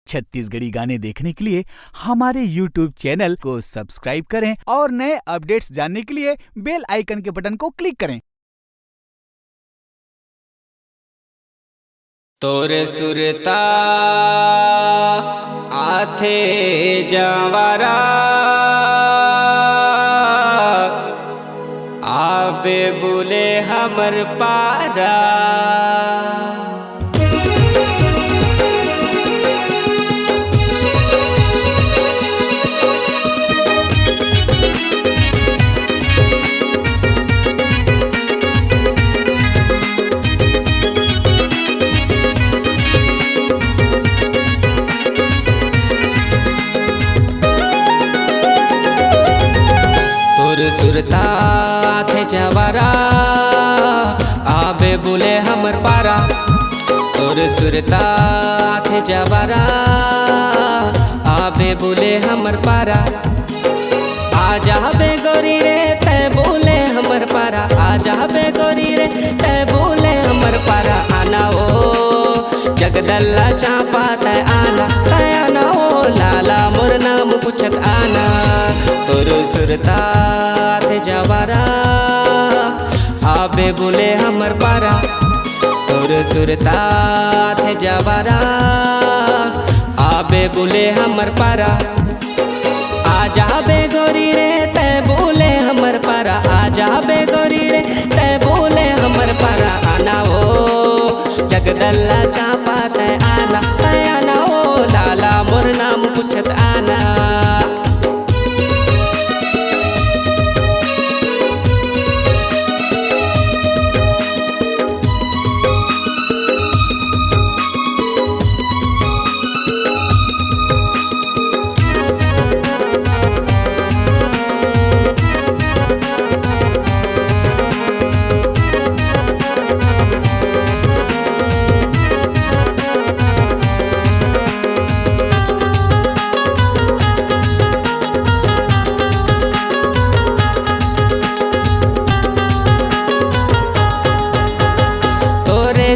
छत्तीसगढ़ी गाने देखने के लिए हमारे YouTube चैनल को सब्सक्राइब करें और नए अपडेट्स जानने के लिए बेल आइकन के बटन को क्लिक करें। तोरे सुरता आथे जवारा आबे बोले हमर पारा सुरता थे जवारा आबे बोले हमर पारा तोर सुरता थे जवारा आबे बोले हमर पारा आजा बे गोरी रे ते बोले हमर पारा आजा बे गोरी रे ते बोले हमर पारा आना ओ जगदल्ला चापा ते आना ओ लाला मोर नाम पूछत आना तोर सुरता थे जवारा आबे बोले हमर पारा तोर सुरता थे जवारा आबे बोले हमर पारा आजा बे गोरी रे ते बोले हमर पारा आजा बे गोरी रे ते बोले हमर पारा आना ओ जगदल्ला चापा ते आना ओ लाला मोर नाम पूछत आना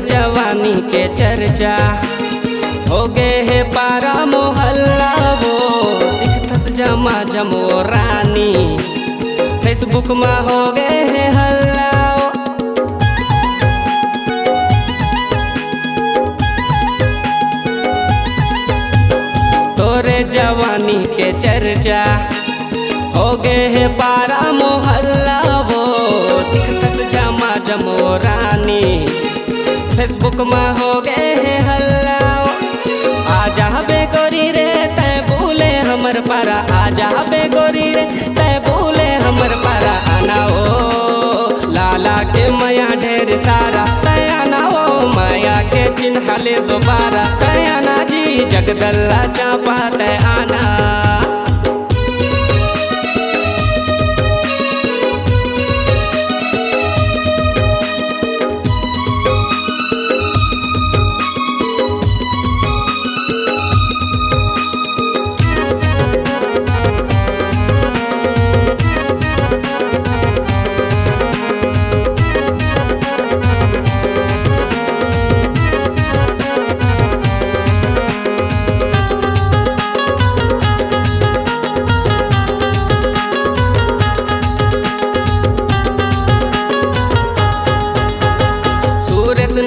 जवानी के चर्चा हो गए है पारा मोहल्ला वो दिखतस जमा जमो रानी फेसबुक में हो गए है हल्ला तोरे जवानी के चर्चा हो गए है पारा मोहल्ला वो दिखतस जमा जमो रानी फेसबुक में हो गए है हल्ला आजा बे गोरी रे ते बोले हमर पारा आजा बे गोरी रे ते बोले हमर पारा आना ओ लाला के माया ढेर सारा आना ओ माया के चिन्ह ले दोबारा आना जी जगदल्ला चापा ते आना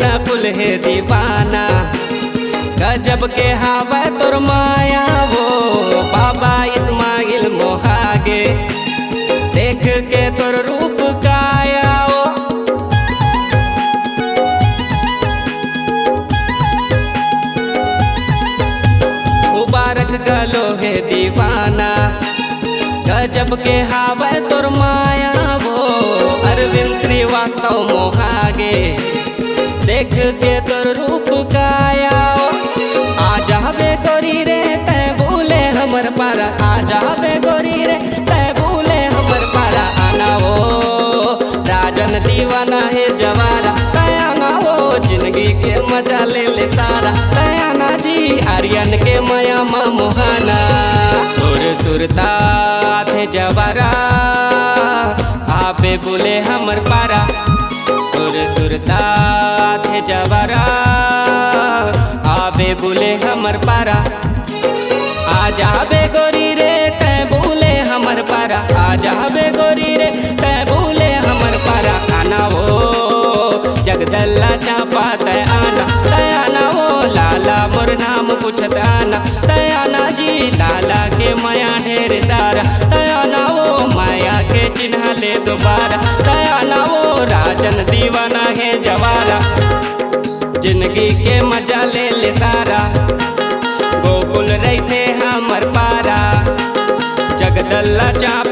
न पुल है दीवाना गजब के हवा तोर माया वो बाबा इस्माइल मोहागे देख के तोर रूप काया वो मुबारक गलो है दीवाना गजब के हवा तोर माया वो अरविंद श्रीवास्तव मोहागे देख के तोर रूप काया आजा बे गोरी रे ते बोले हमर पारा आजा बे गोरी रे ते बोले हमर पारा आना ओ राजन दीवाना है जवारा आना ओ जिंदगी के मजा ले ले सारा आना जी आर्यन के माया मा मोहाना तोर सुरता थे जवारा आबे बोले हमर पारा तोर सुरता थे जवारा आबे बोले हमर पारा आ जाबे गोरी रे तै बोले हमर पारा आ जाबे गोरी रे तै बोले हमर पारा आना वो जगदल्ला चापा तै आना वो लाला मोर नाम पूछत आना तै आना जी लाला के माया ढेर सारा तै आना वो माया के चिन्ह ले दोबारा तै आना वो राजन दीवाना है जवारा जिंदगी के मजा ले ले सारा गोकुल रहते हमर पारा जगदल्ला चाप